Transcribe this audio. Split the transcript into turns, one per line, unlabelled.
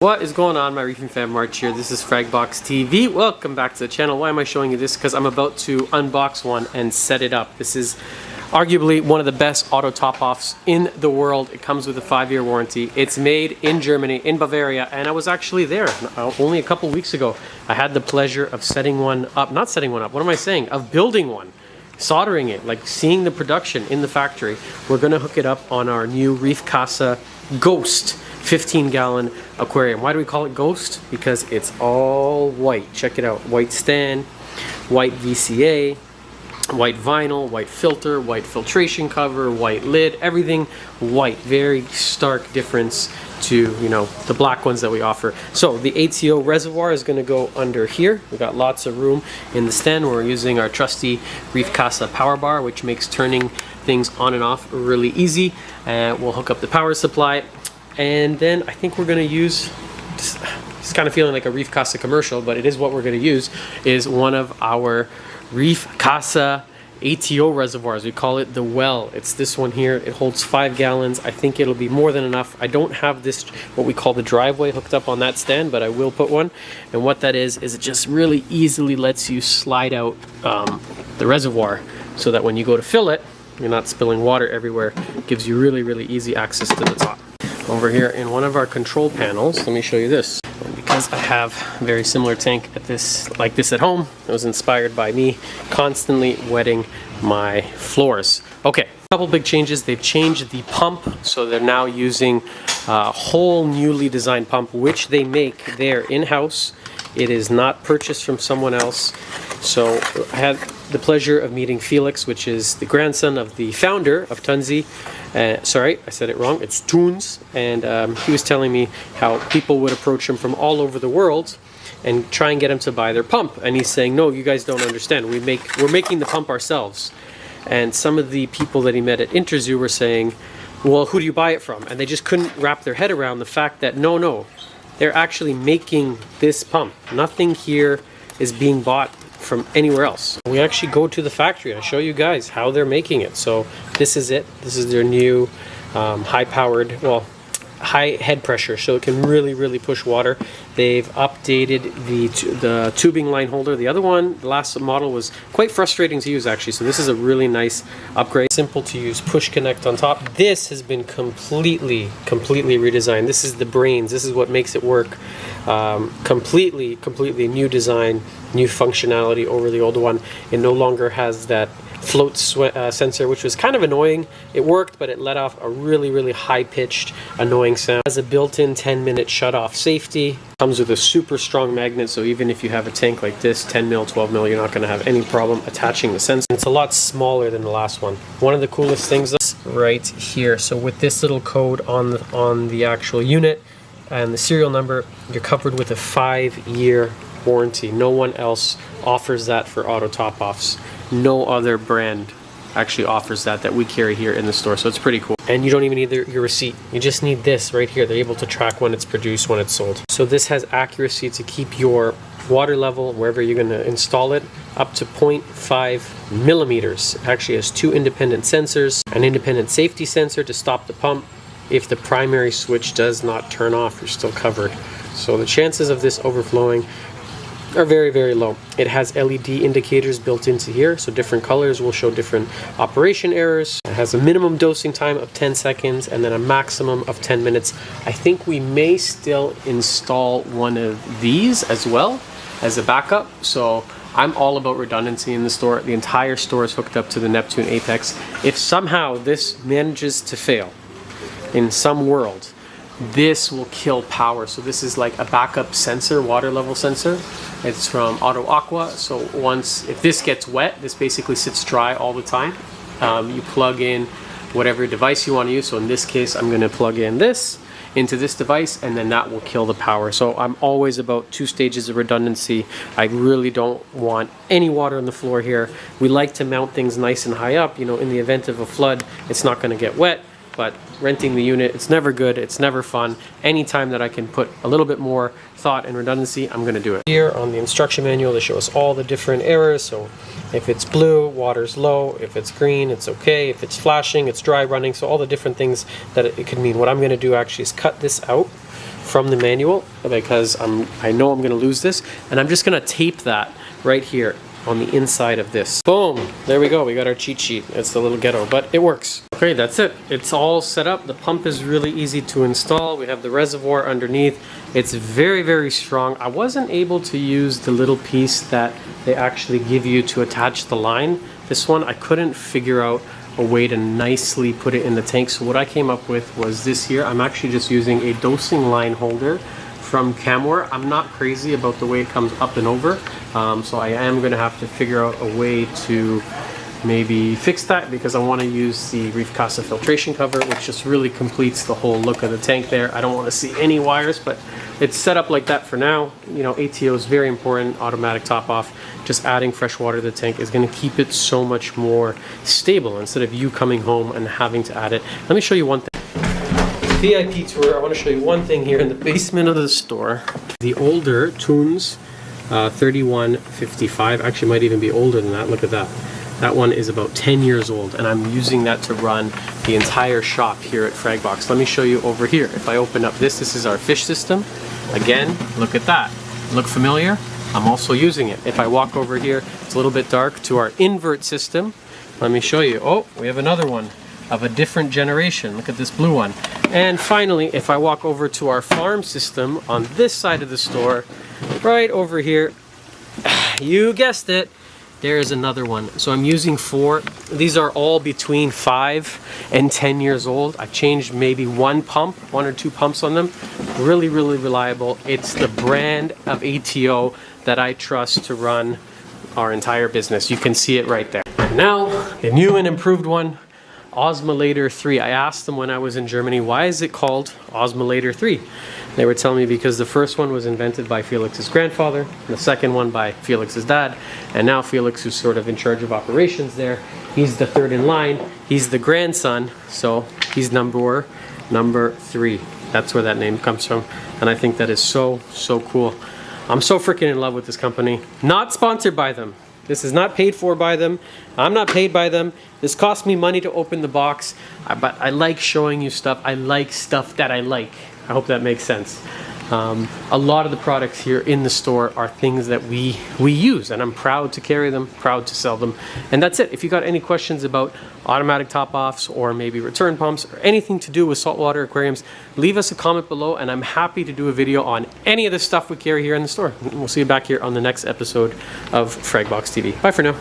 What is going on, my Reefing Fam? March here. This is Fragbox TV. Welcome back to the channel. Why am I showing you this? Because I'm about to unbox one and set it up. This is arguably one of the best auto top-offs in the world. It comes with a 5-year warranty. It's made in Germany, in Bavaria, and I was actually there only a couple weeks ago. I had the pleasure of setting one up, not setting one up, what am I saying? Of building one. Soldering it, like seeing the production in the factory. We're gonna hook it up on our new Reef Casa Ghost 15-gallon aquarium. Why do we call it Ghost? Because it's all white. Check it out. White stand, white VCA, white vinyl, white filter, white filtration cover, white lid, everything white. Very stark difference to, you know, the black ones that we offer. So the ATO reservoir is going to go under here. We've got lots of room in the stand. We're using our trusty Reef Casa power bar, which makes turning things on and off really easy. And we'll hook up the power supply. And then I think we're going to use, it's kind of feeling like a Reef Casa commercial, but it is what we're going to use, is one of our Reef Casa ATO reservoirs. We call it the Well. It's this one here. It holds 5 gallons. I think it'll be more than enough. I don't have this, what we call the driveway, hooked up on that stand, but I will put one. And what that is it just really easily lets you slide out the reservoir so that when you go to fill it, you're not spilling water everywhere. It gives you really, really easy access to the top. Over here in one of our control panels, let me show you this. Because I have a very similar tank like this at home, it was inspired by me constantly wetting my floors. Okay, a couple big changes. They've changed the pump, so they're now using a whole newly designed pump, which they make there in-house. It is not purchased from someone else. So I had the pleasure of meeting Felix, which is the grandson of the founder of Tunze. Sorry, I said it wrong. It's Tunze. And he was telling me how people would approach him from all over the world and try and get him to buy their pump. And he's saying, no, you guys don't understand. We're making the pump ourselves. And some of the people that he met at Interzoo were saying, well, who do you buy it from? And they just couldn't wrap their head around the fact that no, they're actually making this pump. Nothing here is being bought from anywhere else. We actually go to the factory. I show you guys how they're making it. So this is it. This is their new high-powered, well, high head pressure, so it can really push water. They've updated the tubing line holder. The other one, the last model, was quite frustrating to use actually, so this is a really nice upgrade. Simple to use, push connect on top. This has been completely redesigned. This is the brains. This is what makes it work. Completely new design, new functionality over the old one. It no longer has that float sensor, which was kind of annoying. It worked, but it let off a really high-pitched, annoying sound. It has a built-in 10-minute shut-off safety. Comes with a super strong magnet, so even if you have a tank like this, 10 mil, 12 mil, you're not going to have any problem attaching the sensor. It's a lot smaller than the last one. One of the coolest things is right here. So with this little code on the actual unit and the serial number, you're covered with a 5-year warranty. No one else offers that for auto top-offs. No other brand actually offers that we carry here in the store, so it's pretty cool. And you don't even need your receipt. You just need this right here. They're able to track when it's produced, when it's sold. So this has accuracy to keep your water level, wherever you're going to install it, up to 0.5 millimeters. It actually has 2 independent sensors, an independent safety sensor to stop the pump. If the primary switch does not turn off, you're still covered. So the chances of this overflowing are very low. It has LED indicators built into here, so different colors will show different operation errors. It has a minimum dosing time of 10 seconds and then a maximum of 10 minutes. I think we may still install one of these as well as a backup. So I'm all about redundancy in the store. The entire store is hooked up to the Neptune Apex. If somehow this manages to fail in some world, this will kill power. So this is like a backup sensor, water level sensor. It's from Auto Aqua. So if this gets wet, this basically sits dry all the time. You plug in whatever device you want to use. So in this case, I'm going to plug in this into this device, and then that will kill the power. So I'm always about 2 stages of redundancy. I really don't want any water on the floor here. We like to mount things nice and high up. You know, in the event of a flood, it's not going to get wet. But renting the unit, it's never good, it's never fun. Anytime that I can put a little bit more thought and redundancy, I'm gonna do it. Here on the instruction manual, they show us all the different errors. So if it's blue, water's low. If it's green, it's okay. If it's flashing, it's dry running. So all the different things that it could mean. What I'm gonna do actually is cut this out from the manual because I know I'm going to lose this, and I'm just going to tape that right here on the inside of this. Boom, there we go, we got our cheat sheet. It's a little ghetto, but it works. Okay, that's it. It's all set up. The pump is really easy to install. We have the reservoir underneath. It's very, very strong. I wasn't able to use the little piece that they actually give you to attach the line. This one, I couldn't figure out a way to nicely put it in the tank. So what I came up with was this here. I'm actually just using a dosing line holder from Camware. I'm not crazy about the way it comes up and over, so I am going to have to figure out a way to maybe fix that, because I want to use the Reef Casa filtration cover, which just really completes the whole look of the tank there. I don't want to see any wires, but it's set up like that for now. You know, ATO is very important, automatic top off. Just adding fresh water to the tank is going to keep it so much more stable instead of you coming home and having to add it. Let me show you one thing. VIP tour, I want to show you one thing here in the basement of the store. The older Tunze 3155, actually might even be older than that, look at that. That one is about 10 years old, and I'm using that to run the entire shop here at Fragbox. Let me show you over here. If I open up this is our fish system. Again, look at that. Look familiar? I'm also using it. If I walk over here, it's a little bit dark, to our invert system. Let me show you. Oh, we have another one of a different generation. Look at this blue one. And finally, if I walk over to our farm system on this side of the store, right over here, you guessed it, there is another one. So I'm using 4. These are all between 5 and 10 years old. I changed maybe one or two pumps on them. Really, really reliable. It's the brand of ATO that I trust to run our entire business. You can see it right there. And now, the new and improved one, Osmolator 3. I asked them when I was in Germany, why is it called Osmolator 3? They were telling me because the first one was invented by Felix's grandfather, the second one by Felix's dad, and now Felix, who's sort of in charge of operations there, he's the third in line. He's the grandson, so he's number 3. That's where that name comes from, and I think that is so, so cool. I'm so freaking in love with this company. Not sponsored by them. This is not paid for by them. I'm not paid by them. This cost me money to open the box, but I like showing you stuff. I like stuff that I like. I hope that makes sense. A lot of the products here in the store are things that we use, and I'm proud to carry them, proud to sell them. And that's it. If you got any questions about automatic top-offs or maybe return pumps or anything to do with saltwater aquariums, leave us a comment below, and I'm happy to do a video on any of the stuff we carry here in the store. We'll see you back here on the next episode of Fragbox TV. Bye for now.